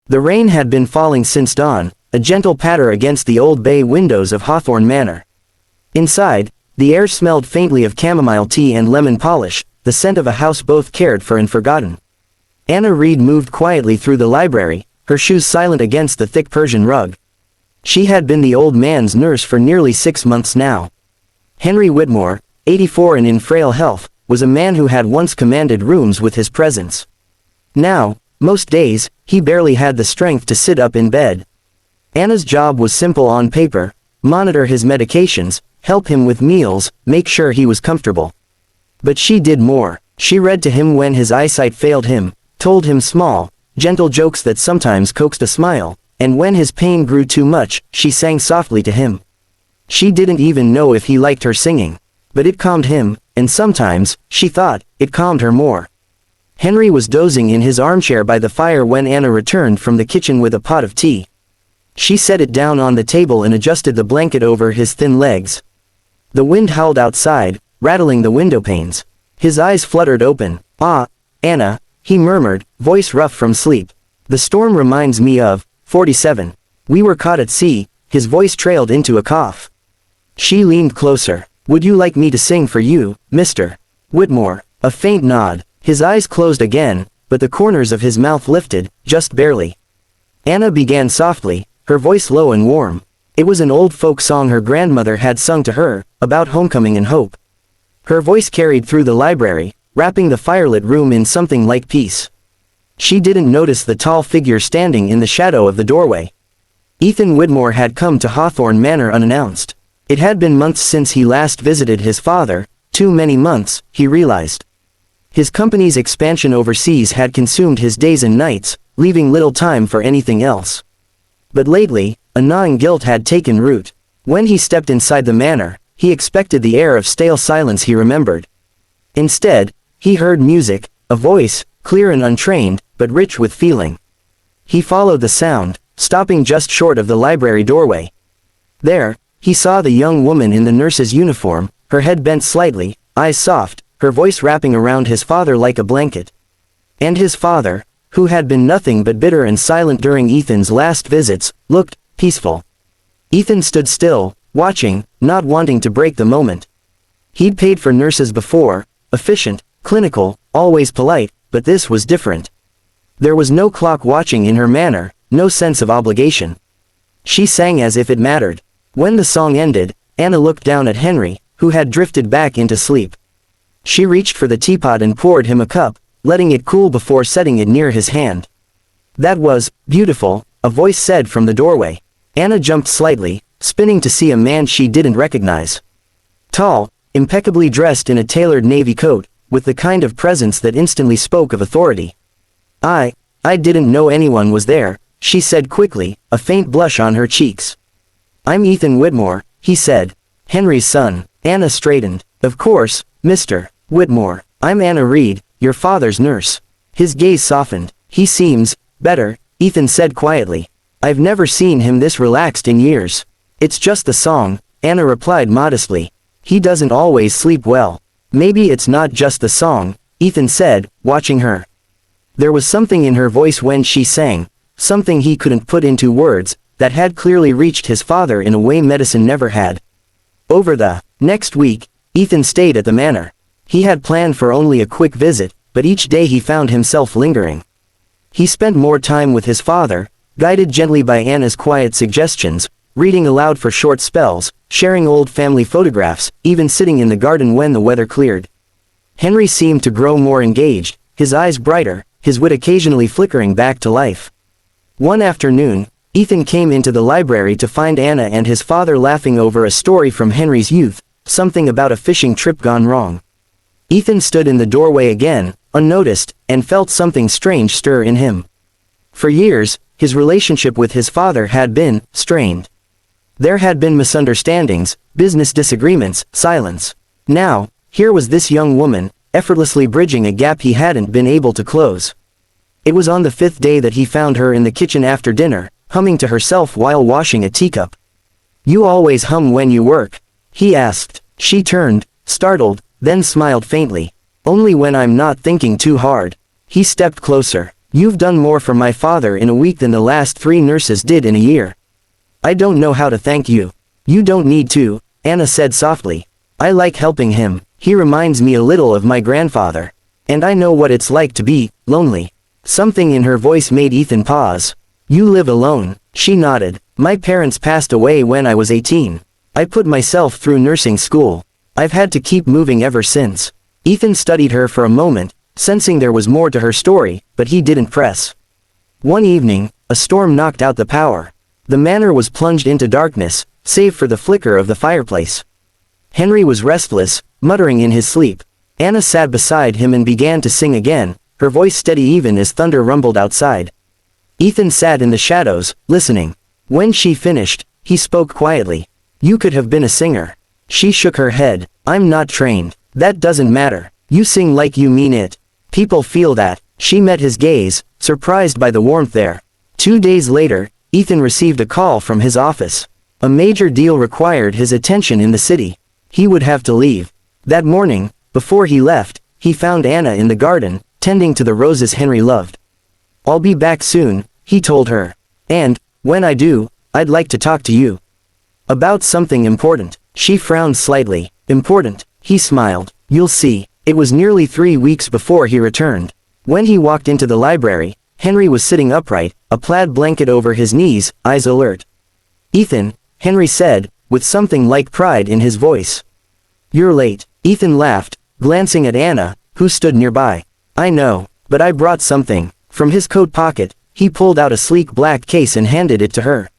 The rain had been falling since dawn, a gentle patter against the old bay windows of Hawthorne Manor. Inside, the air smelled faintly of chamomile tea and lemon polish, the scent of a house both cared for and forgotten. Anna Reed moved quietly through the library, her shoes silent against the thick Persian rug. She had been the old man's nurse for nearly 6 months now. Henry Whitmore, 84 and in frail health, was a man who had once commanded rooms with his presence. Now, most days, he barely had the strength to sit up in bed. Anna's job was simple on paper: monitor his medications, help him with meals, make sure he was comfortable. But she did more. She read to him when his eyesight failed him, told him small, gentle jokes that sometimes coaxed a smile, and when his pain grew too much, she sang softly to him. She didn't even know if he liked her singing. But it calmed him, and sometimes, she thought, it calmed her more. Henry was dozing in his armchair by the fire when Anna returned from the kitchen with a pot of tea. She set it down on the table and adjusted the blanket over his thin legs. The wind howled outside, rattling the window panes. His eyes fluttered open. "Ah, Anna," he murmured, voice rough from sleep. "The storm reminds me of 47. We were caught at sea." His voice trailed into a cough. She leaned closer. "Would you like me to sing for you, Mr. Whitmore?" A faint nod. His eyes closed again, but the corners of his mouth lifted, just barely. Anna began softly, her voice low and warm. It was an old folk song her grandmother had sung to her, about homecoming and hope. Her voice carried through the library, wrapping the firelit room in something like peace. She didn't notice the tall figure standing in the shadow of the doorway. Ethan Whitmore had come to Hawthorne Manor unannounced. It had been months since he last visited his father, too many months, he realized. His company's expansion overseas had consumed his days and nights, leaving little time for anything else. But lately, a gnawing guilt had taken root. When he stepped inside the manor, he expected the air of stale silence he remembered. Instead, he heard music, a voice, clear and untrained, but rich with feeling. He followed the sound, stopping just short of the library doorway. There, he saw the young woman in the nurse's uniform, her head bent slightly, eyes soft, her voice wrapping around his father like a blanket. And his father, who had been nothing but bitter and silent during Ethan's last visits, looked peaceful. Ethan stood still, watching, not wanting to break the moment. He'd paid for nurses before, efficient, clinical, always polite, but this was different. There was no clock watching in her manner, no sense of obligation. She sang as if it mattered. When the song ended, Anna looked down at Henry, who had drifted back into sleep. She reached for the teapot and poured him a cup, letting it cool before setting it near his hand. "That was beautiful," a voice said from the doorway. Anna jumped slightly, spinning to see a man she didn't recognize. Tall, impeccably dressed in a tailored navy coat, with the kind of presence that instantly spoke of authority. I didn't know anyone was there," she said quickly, a faint blush on her cheeks. "I'm Ethan Whitmore," he said. "Henry's son." Anna straightened. "Of course, Mr. Whitmore. I'm Anna Reed, your father's nurse." His gaze softened. "He seems better," Ethan said quietly. "I've never seen him this relaxed in years." "It's just the song," Anna replied modestly. "He doesn't always sleep well." "Maybe it's not just the song," Ethan said, watching her. There was something in her voice when she sang, something he couldn't put into words, that had clearly reached his father in a way medicine never had. Over the next week, Ethan stayed at the manor. He had planned for only a quick visit, but each day he found himself lingering. He spent more time with his father, guided gently by Anna's quiet suggestions, reading aloud for short spells, sharing old family photographs, even sitting in the garden when the weather cleared. Henry seemed to grow more engaged, his eyes brighter, his wit occasionally flickering back to life. One afternoon, Ethan came into the library to find Anna and his father laughing over a story from Henry's youth, something about a fishing trip gone wrong. Ethan stood in the doorway again, unnoticed, and felt something strange stir in him. For years, his relationship with his father had been strained. There had been misunderstandings, business disagreements, silence. Now, here was this young woman, effortlessly bridging a gap he hadn't been able to close. It was on the 5th day that he found her in the kitchen after dinner, humming to herself while washing a teacup. "You always hum when you work?" he asked. She turned, startled, then smiled faintly. "Only when I'm not thinking too hard." He stepped closer. You've done more for my father in a week than the last 3 nurses did in a year. I don't know how to thank you. You don't need to, Anna said softly. I like helping him. He reminds me a little of my grandfather. And I know what it's like to be lonely. Something in her voice made Ethan pause. You live alone, she nodded. My parents passed away when I was 18. I put myself through nursing school. I've had to keep moving ever since. Ethan studied her for a moment, sensing there was more to her story, but he didn't press. One evening, a storm knocked out the power. The manor was plunged into darkness, save for the flicker of the fireplace. Henry was restless, muttering in his sleep. Anna sat beside him and began to sing again, her voice steady even as thunder rumbled outside. Ethan sat in the shadows, listening. When she finished, he spoke quietly. You could have been a singer. She shook her head. I'm not trained. That doesn't matter. You sing like you mean it. People feel that. She met his gaze, surprised by the warmth there. 2 days later, Ethan received a call from his office. A major deal required his attention in the city. He would have to leave. That morning, before he left, he found Anna in the garden, tending to the roses Henry loved. I'll be back soon, he told her. And, when I do, I'd like to talk to you. About something important. She frowned slightly. Important, he smiled. You'll see. It was nearly 3 weeks before he returned. When he walked into the library, Henry was sitting upright, a plaid blanket over his knees, eyes alert. Ethan, Henry said, with something like pride in his voice. You're late. Ethan laughed, glancing at Anna, who stood nearby. I know, but I brought something. From his coat pocket, he pulled out a sleek black case and handed it to her.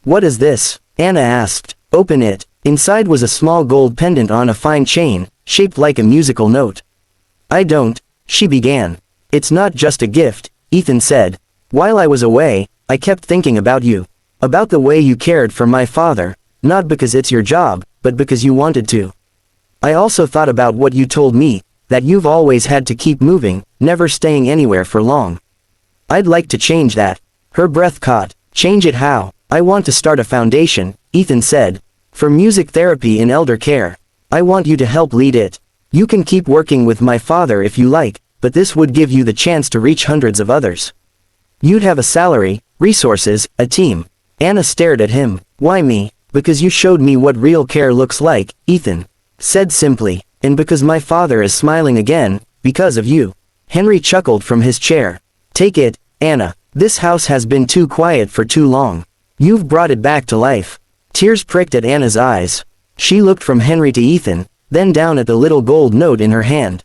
What is this? Anna asked. Open it. Inside was a small gold pendant on a fine chain, shaped like a musical note. I don't, she began. It's not just a gift, Ethan said. While I was away, I kept thinking about you. About the way you cared for my father, not because it's your job, but because you wanted to. I also thought about what you told me, that you've always had to keep moving, never staying anywhere for long. I'd like to change that. Her breath caught. Change it how? I want to start a foundation, Ethan said. For music therapy in elder care. I want you to help lead it. You can keep working with my father if you like, but this would give you the chance to reach hundreds of others. You'd have a salary, resources, a team. Anna stared at him. Why me? Because you showed me what real care looks like, Ethan said simply. And because my father is smiling again, because of you. Henry chuckled from his chair. Take it, Anna. This house has been too quiet for too long. You've brought it back to life. Tears pricked at Anna's eyes. She looked from Henry to Ethan, then down at the little gold note in her hand.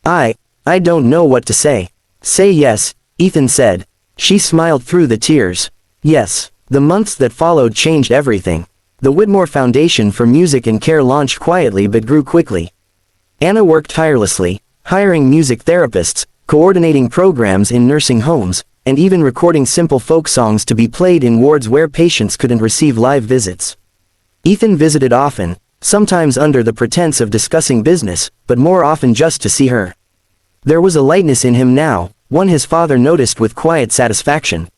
I don't know what to say. Say yes, Ethan said. She smiled through the tears. Yes. The months that followed changed everything. The Whitmore Foundation for Music and Care launched quietly but grew quickly. Anna worked tirelessly, hiring music therapists, coordinating programs in nursing homes, and even recording simple folk songs to be played in wards where patients couldn't receive live visits. Ethan visited often, sometimes under the pretense of discussing business, but more often just to see her. There was a lightness in him now, one his father noticed with quiet satisfaction.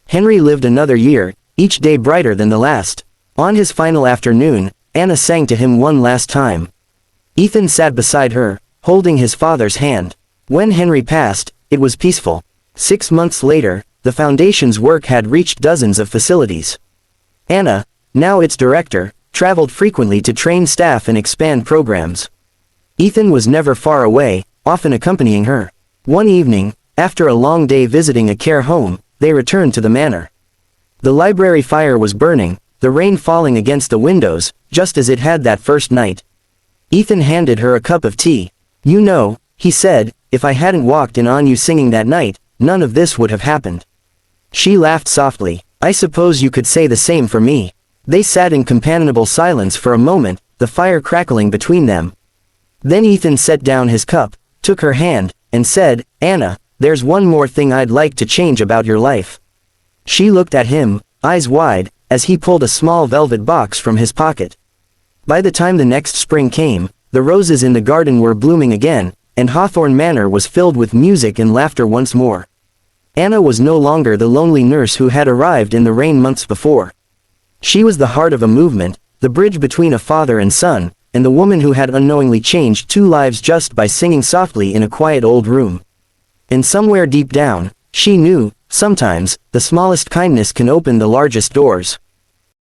Henry lived another year, each day brighter than the last. On his final afternoon, Anna sang to him one last time. Ethan sat beside her, holding his father's hand. When Henry passed, it was peaceful. 6 months later, the foundation's work had reached dozens of facilities. Anna, now its director, traveled frequently to train staff and expand programs. Ethan was never far away, often accompanying her. One evening, after a long day visiting a care home, they returned to the manor. The library fire was burning, the rain falling against the windows, just as it had that first night. Ethan handed her a cup of tea. You know, he said, if I hadn't walked in on you singing that night, none of this would have happened. She laughed softly. I suppose you could say the same for me. They sat in companionable silence for a moment, the fire crackling between them. Then Ethan set down his cup, took her hand, and said, Anna, there's one more thing I'd like to change about your life. She looked at him, eyes wide, as he pulled a small velvet box from his pocket. By the time the next spring came, the roses in the garden were blooming again, and Hawthorne Manor was filled with music and laughter once more. Anna was no longer the lonely nurse who had arrived in the rain months before. She was the heart of a movement, the bridge between a father and son, and the woman who had unknowingly changed 2 lives just by singing softly in a quiet old room. And somewhere deep down, She knew, sometimes, the smallest kindness can open the largest doors.